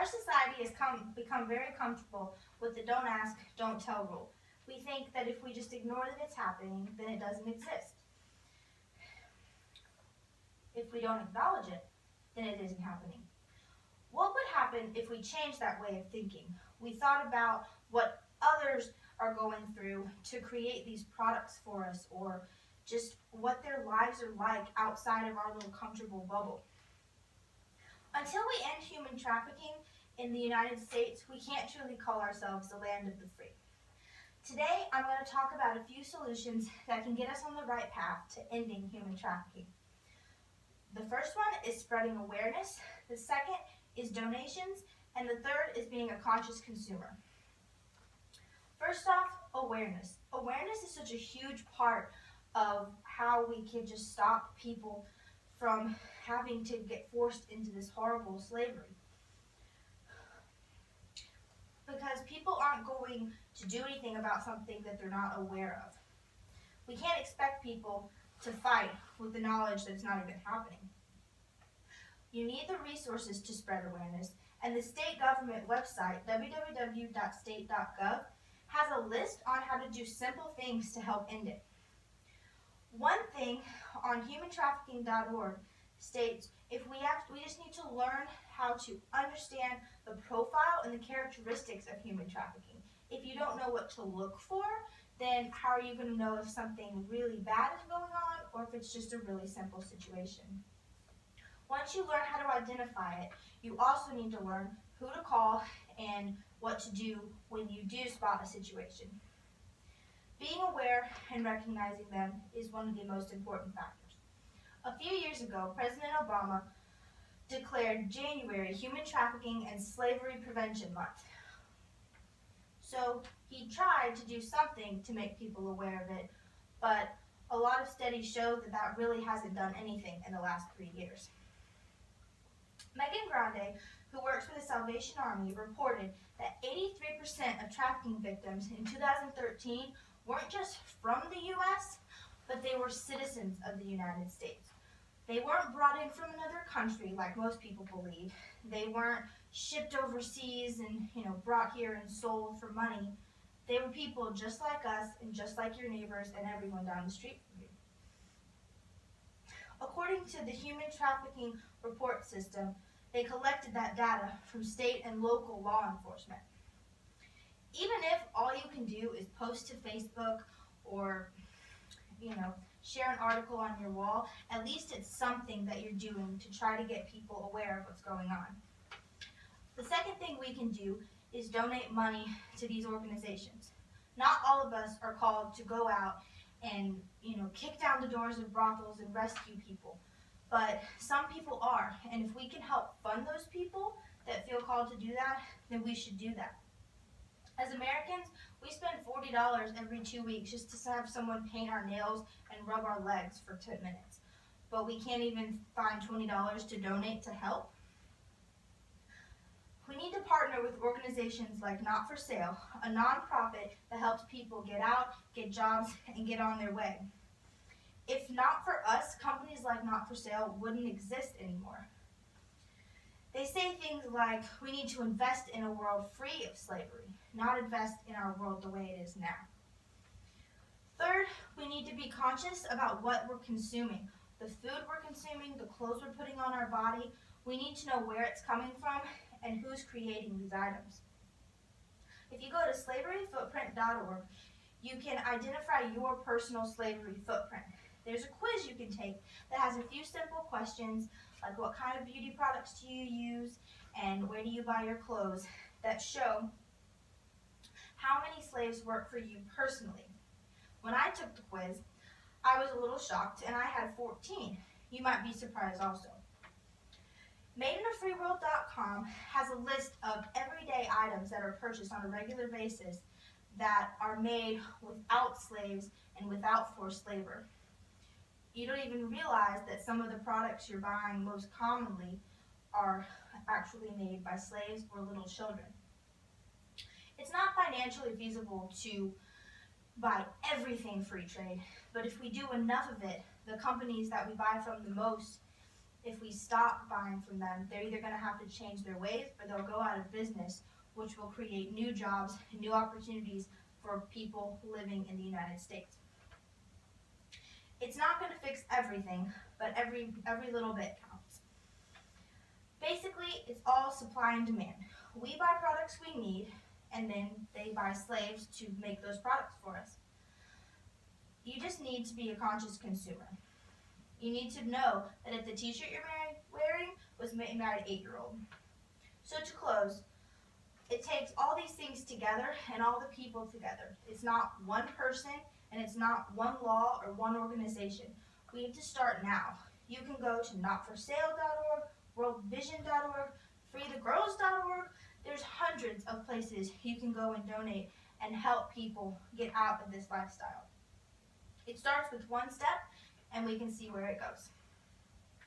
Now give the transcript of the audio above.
society has become very comfortable with the don't ask, don't tell rule. We think that if we just ignore that it's happening, then it doesn't exist. If we don't acknowledge it, then it isn't happening. What would happen if we changed that way of thinking? We thought about what others are going through to create these products for us, or just what their lives are like outside of our little comfortable bubble. Until we end human trafficking in the United States, we can't truly call ourselves the land of the free. Today, I'm going to talk about a few solutions that can get us on the right path to ending human trafficking. The first one is spreading awareness, the second is donations, and the third is being a conscious consumer. First off, awareness. Awareness is such a huge part of how we can just stop people from having to get forced into this horrible slavery. Because people aren't going to do anything about something that they're not aware of. We can't expect people to fight with the knowledge that it's not even happening. You need the resources to spread awareness, and the state government website, www.state.gov, has a list on how to do simple things to help end it. One thing on humantrafficking.org states we just need to learn how to understand the profile and the characteristics of human trafficking. If you don't know what to look for, then how are you going to know if something really bad is going on or if it's just a really simple situation? Once you learn how to identify it, you also need to learn who to call and what to do when you do spot a situation. Being aware and recognizing them is one of the most important factors. A few years ago, President Obama declared January Human Trafficking and Slavery Prevention Month. So he tried to do something to make people aware of it, but a lot of studies show that that really hasn't done anything in the last 3 years. Megan Grande, who works for the Salvation Army, reported that 83% of trafficking victims in 2013 weren't just from the U.S., but they were citizens of the United States. They weren't brought in from another country like most people believe. They weren't shipped overseas and brought here and sold for money. They were people just like us and just like your neighbors and everyone down the street from you. According to the Human Trafficking Report System, they collected that data from state and local law enforcement. Even if all you can do is post to Facebook or share an article on your wall, at least it's something that you're doing to try to get people aware of what's going on. The second thing we can do is donate money to these organizations. Not all of us are called to go out and kick down the doors of brothels and rescue people, but some people are, and if we can help fund those people that feel called to do that, then we should do that. As Americans, we spend $40 every 2 weeks just to have someone paint our nails and rub our legs for 10 minutes. But we can't even find $20 to donate to help. We need to partner with organizations like Not for Sale, a nonprofit that helps people get out, get jobs, and get on their way. If not for us, companies like Not for Sale wouldn't exist anymore. They say things like, we need to invest in a world free of slavery, not invest in our world the way it is now. Third, we need to be conscious about what we're consuming. The food we're consuming, the clothes we're putting on our body, we need to know where it's coming from and who's creating these items. If you go to slaveryfootprint.org, you can identify your personal slavery footprint. There's a quiz you can take that has a few simple questions, like what kind of beauty products do you use and where do you buy your clothes, that show how many slaves work for you personally. When I took the quiz, I was a little shocked and I had 14. You might be surprised also. MadeInAFreeWorld.com has a list of everyday items that are purchased on a regular basis that are made without slaves and without forced labor. You don't even realize that some of the products you're buying most commonly are actually made by slaves or little children. It's not financially feasible to buy everything free trade, but if we do enough of it, the companies that we buy from the most, If we stop buying from them, they're either going to have to change their ways or they'll go out of business, which will create new jobs and new opportunities for people living in the United States. It's not going to fix everything, but every little bit counts. Basically, it's all supply and demand. We buy products we need, and then they buy slaves to make those products for us. You just need to be a conscious consumer. You need to know that if the t-shirt you're wearing was made by an 8-year-old. So to close, it takes all these things together and all the people together. It's not one person and it's not one law or one organization. We need to start now. You can go to notforsale.org, worldvision.org, freethegrows.org. There's hundreds of places you can go and donate and help people get out of this lifestyle. It starts with one step and we can see where it goes.